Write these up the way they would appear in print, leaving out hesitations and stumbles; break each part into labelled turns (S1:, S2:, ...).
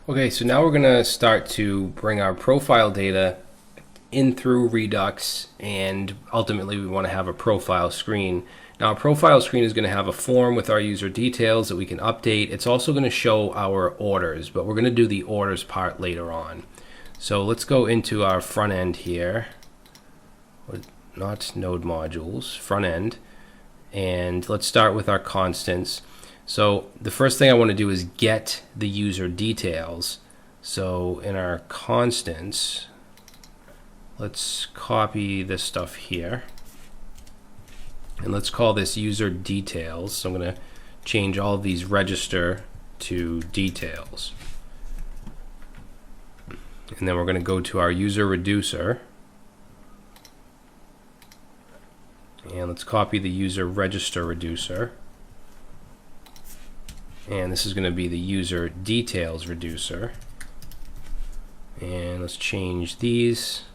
S1: Okay, so now we're going to start to bring our profile data in through Redux, and ultimately we want to have a profile screen. Now, a profile screen is going to have a form with our user details that we can update. It's also going to show our orders, but we're going to do the orders part later on. So let's go into our front end here, not node modules, front end, and let's start with our constants. So the first thing I want to do is get the user details. So in our constants, let's copy this stuff here. And let's call this user details. So I'm going to change all of these register to details. And then we're going to go to our user reducer. And let's copy the user register reducer. And this is going to be the user details reducer. And let's change these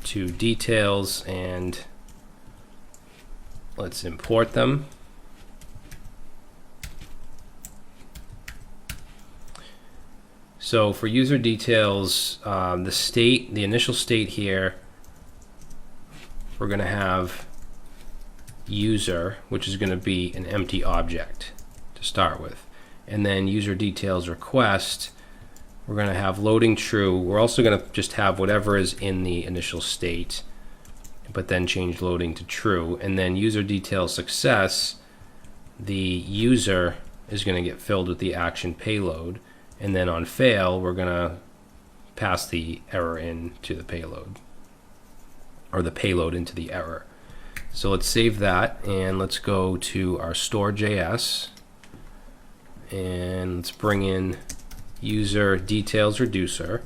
S1: to details and let's import them. So for user details, the initial state here, we're going to have user, which is going to be an empty object to start with. And then user details request, we're going to have loading true. We're also going to just have whatever is in the initial state, but then change loading to true. And then user details success, the user is going to get filled with the action payload. And then on fail, we're going to pass the error into the payload, or the payload into the error. So let's save that and let's go to our store.js and let's bring in user details reducer,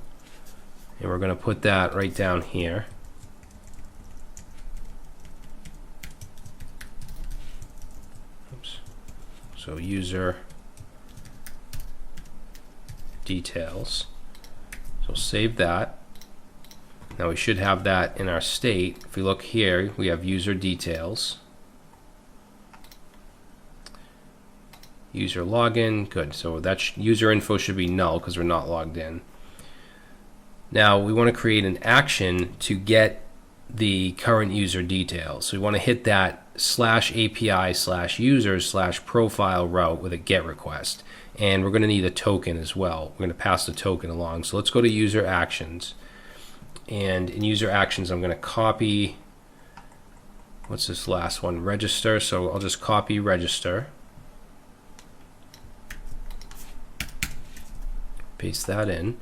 S1: and we're going to put that right down here. Oops. So user details. So save that. Now we should have that in our state. If we look here, we have user details. User login, good. So that user info should be null because we're not logged in. Now we want to create an action to get the current user details. So we want to hit that /API/user/profile route with a GET request. And we're going to need a token as well. We're going to pass the token along. So let's go to user actions. And in user actions, I'm going to copy, what's this last one? Register. So I'll just copy register. Paste that in.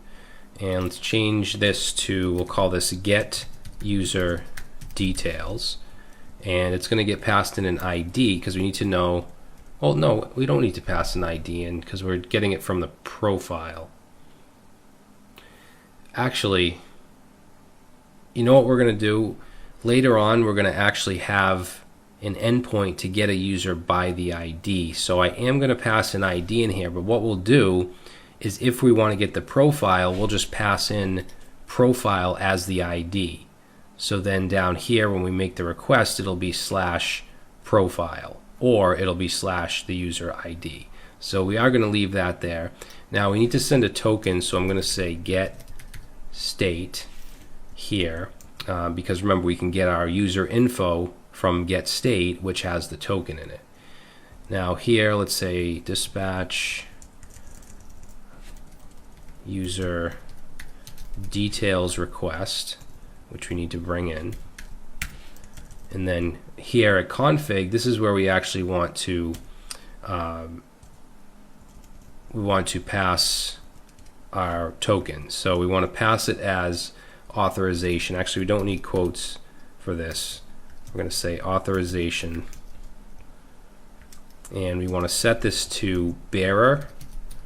S1: And let's change this to, we'll call this get user details. And it's going to get passed in an ID because we need to know, well, no, we don't need to pass an ID in because we're getting it from the profile. Actually, you know what we're going to do? Later on, we're going to actually have an endpoint to get a user by the ID. So I am going to pass an ID in here, but what we'll do is if we want to get the profile, we'll just pass in profile as the ID. So then down here, when we make the request, it'll be /profile, or it'll be /the user ID. So we are going to leave that there. Now we need to send a token, so I'm going to say get state here, because remember we can get our user info from get state, which has the token in it. Now here, let's say dispatch user details request, which we need to bring in. And then here at config, this is where we actually want to pass our token. So we want to pass it as authorization. Actually, we don't need quotes for this. We're going to say authorization, and we want to set this to bearer.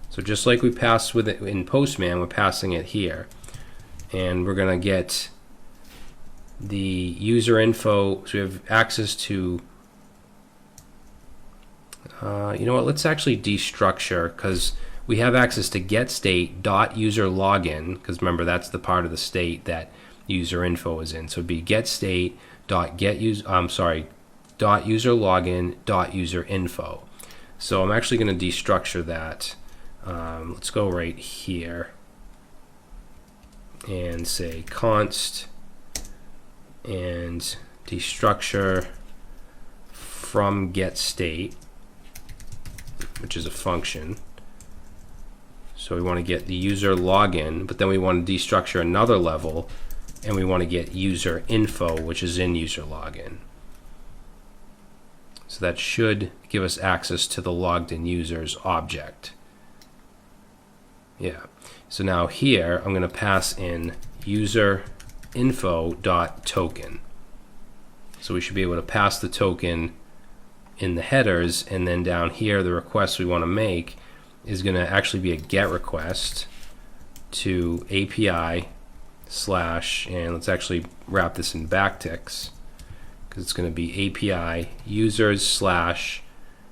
S1: So just like we passed with it in Postman, we're passing it here. And we're going to get the user info. So we have access to, you know what, let's actually destructure, because we have access to get state dot user login, because remember that's the part of the state that user info is in. So it'd be get state dot get user, dot user login dot user info. So I'm actually going to destructure that. let's go right here and say const and destructure from get state, which is a function. So we want to get the user login, but then we want to destructure another level, and we want to get user info, which is in user login. So that should give us access to the logged in users object. Yeah. So now here I'm going to pass in user info.token. So we should be able to pass the token in the headers, and then down here the request we want to make is going to actually be a GET request to API slash, and let's actually wrap this in backticks because it's going to be API users slash,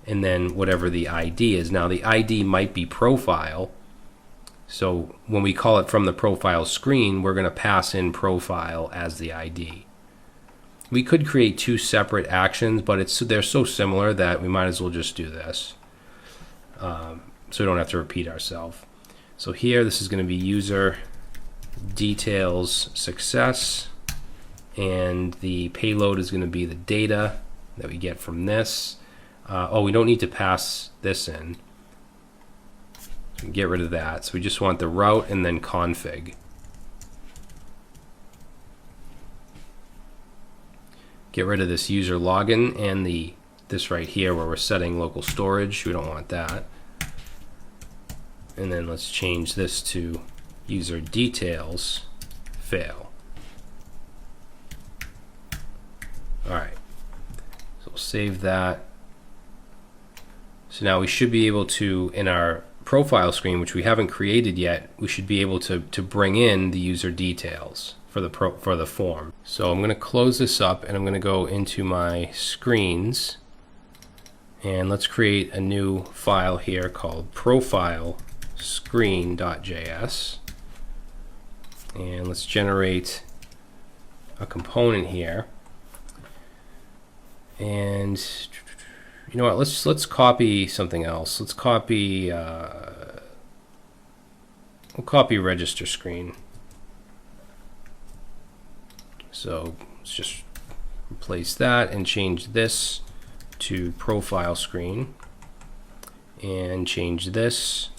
S1: and then whatever the ID is. Now the ID might be profile, so when we call it from the profile screen, we're going to pass in profile as the ID. We could create two separate actions, but they're so similar that we might as well just do this. So we don't have to repeat ourselves. So here, this is going to be user details success, and the payload is going to be the data that we get from this. Oh, we don't need to pass this in. So get rid of that. So we just want the route and then config. Get rid of this user login and this right here where we're setting local storage. We don't want that. And then let's change this to user details fail. All right, so we'll save that. So now we should be able to, in our profile screen, which we haven't created yet, we should be able to bring in the user details for the form. So I'm going to close this up, and I'm going to go into my screens, and let's create a new file here called profile screen.js, and let's generate a component here. And you know what, let's copy something else. Let's copy we'll copy register screen. So let's just replace that and change this to profile screen, and change this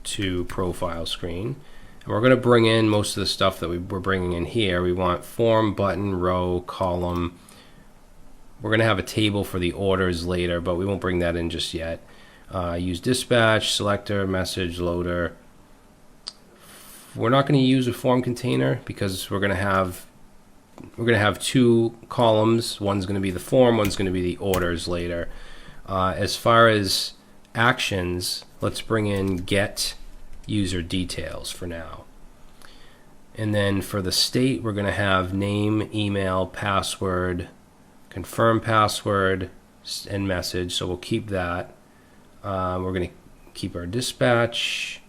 S1: to profile screen. And we're going to bring in most of the stuff that we're bringing in here. We want form, button, row, column. We're going to have a table for the orders later, but we won't bring that in just yet. Use dispatch, selector, message, loader. We're not going to use a form container because we're going to have two columns. One's going to be the form, one's going to be the orders later. As far as actions, let's bring in get user details for now. And then for the state, we're going to have name, email, password, confirm password, and message. So we'll keep that. We're going to keep our dispatch.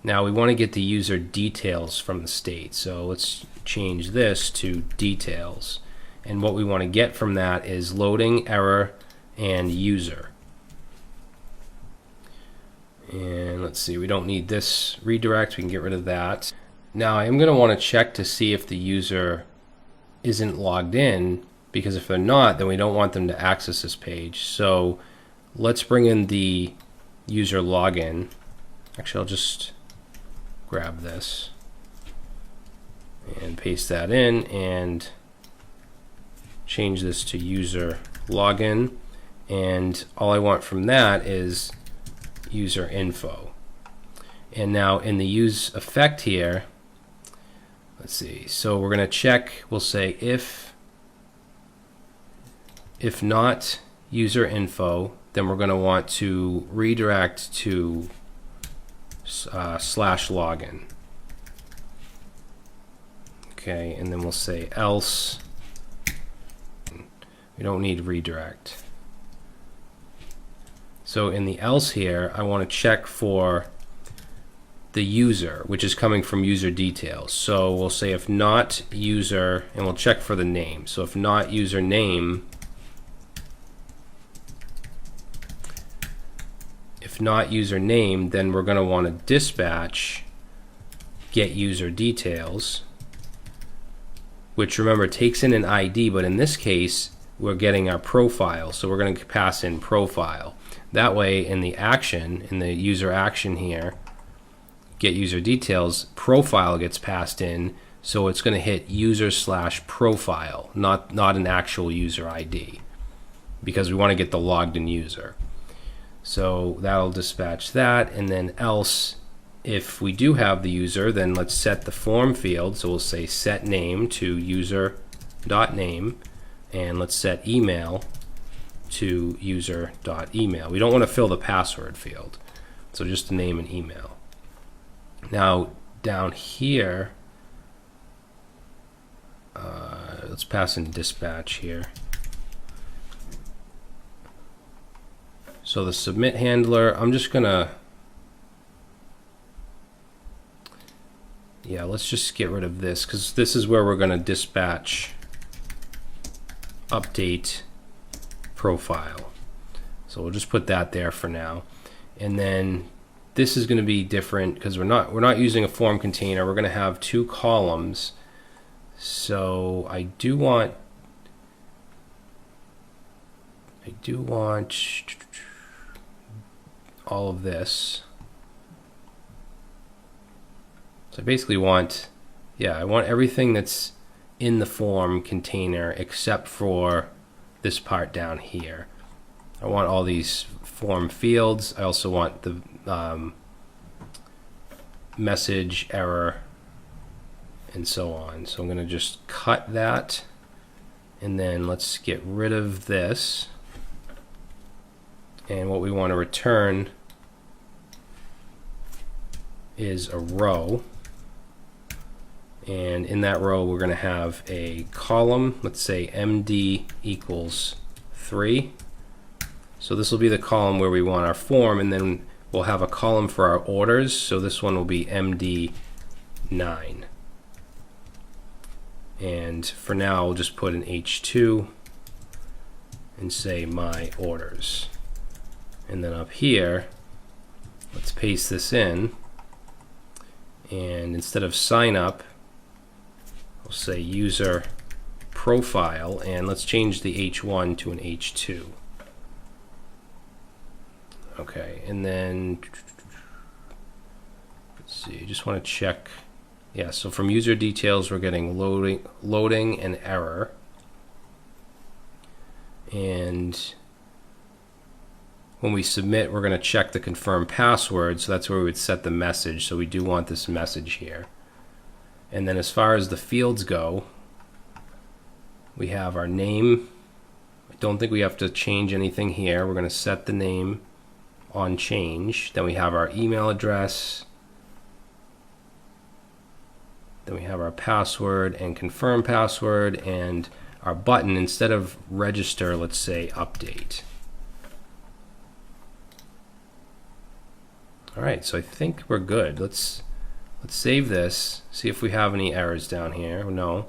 S1: Now we want to get the user details from the state. So let's change this to details. And what we want to get from that is loading, error, and user. And let's see, we don't need this redirect. We can get rid of that. Now I'm going to want to check to see if the user isn't logged in, because if they're not, then we don't want them to access this page. So let's bring in the user login. Actually, I'll just grab this and paste that in and change this to user login. And all I want from that is user info. And now in the use effect here, let's see, so we're going to check, we'll say if not user info, then we're going to want to redirect to /login. Okay, and then we'll say else. We don't need redirect. So in the else here, I want to check for the user, which is coming from user details. So we'll say if not user, and we'll check for the name. So if not user name, if not username, then we're going to want to dispatch get user details, which remember takes in an ID, but in this case we're getting our profile, so we're going to pass in profile. That way in the action, in the user action here, get user details, profile gets passed in, so it's going to hit user/profile, not an actual user ID, because we want to get the logged in user. So that'll dispatch that, and then else, if we do have the user, then let's set the form field. So we'll say set name to user.name, and let's set email to user.email. We don't want to fill the password field, so just the name and email. Now down here, let's pass in dispatch here. So the submit handler, I'm just gonna, yeah, let's just get rid of this, because this is where we're gonna dispatch update profile. So we'll just put that there for now. And then this is going to be different because we're not using a form container. We're going to have two columns. So I do want all of this. So I basically want, yeah, I want everything that's in the form container except for this part down here. I want all these form fields. I also want the message, error, and so on. So I'm going to just cut that, and then let's get rid of this. And what we want to return is a row. And in that row, we're going to have a column. Let's say MD equals 3. So this will be the column where we want our form, and then we'll have a column for our orders. So this one will be MD 9. And for now, we'll just put an H2 and say my orders. And then up here, let's paste this in. And instead of sign up, we'll say user profile, and let's change the H1 to an H2. Okay, and then let's see, just want to check. Yeah, so from user details, we're getting loading and error. And when we submit, we're going to check the confirm password, so that's where we would set the message. So we do want this message here. And then as far as the fields go, we have our name. I don't think we have to change anything here. We're going to set the name on change. Then we have our email address. Then we have our password and confirm password, and our button, instead of register, let's say update. All right, so I think we're good. Let's save this, see if we have any errors down here. No.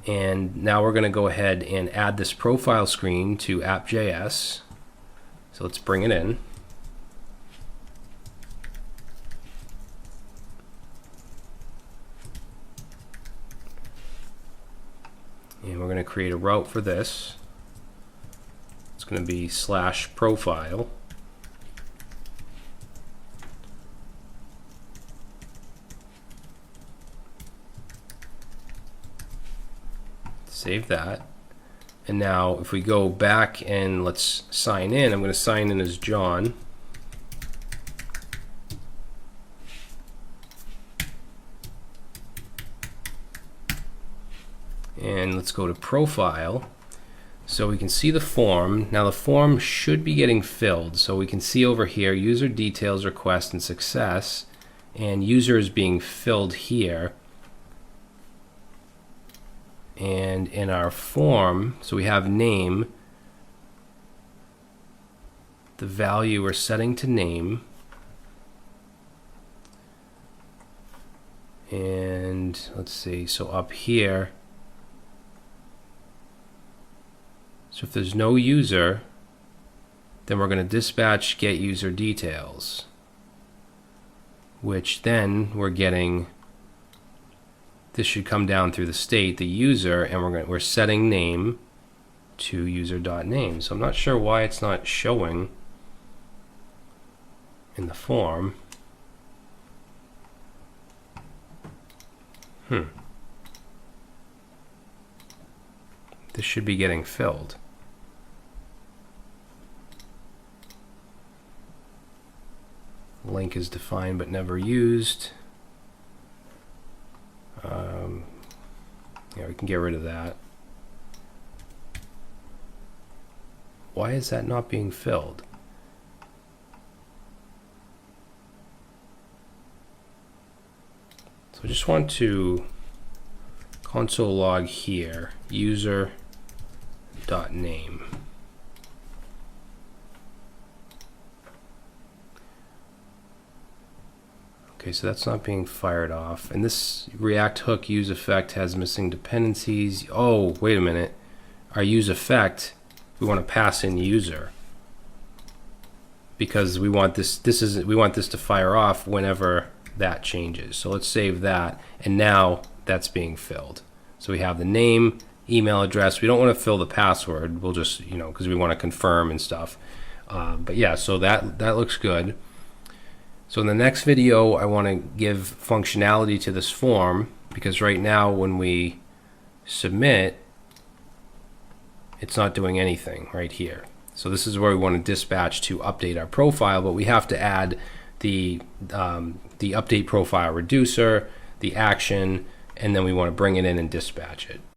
S1: And now we're going to go ahead and add this profile screen to app.js. So let's bring it in. And we're going to create a route for this. It's going to be /profile. Save that. And now if we go back and let's sign in, I'm going to sign in as John. And let's go to profile. So we can see the form. Now the form should be getting filled. So we can see over here user details, request, and success. And user is being filled here. And in our form, so we have name, the value we're setting to name, and let's see, so up here, so if there's no user, Then we're going to dispatch get user details, which then we're getting, this should come down through the state, the user, and we're setting name to user.name. So I'm not sure why it's not showing in the form. This should be getting filled. Link is defined but never used. Yeah, we can get rid of that. Why is that not being filled? So I just want to console log here, user.name. Okay, so that's not being fired off. And this React hook use effect has missing dependencies. Oh, wait a minute. Our use effect, we want to pass in user, because we want we want this to fire off whenever that changes. So let's save that, and now that's being filled. So we have the name, email address. We don't want to fill the password. We'll just, because we want to confirm and stuff. But yeah, so that looks good. So in the next video, I want to give functionality to this form, because right now when we submit, it's not doing anything right here. So this is where we want to dispatch to update our profile, but we have to add the update profile reducer, the action, and then we want to bring it in and dispatch it.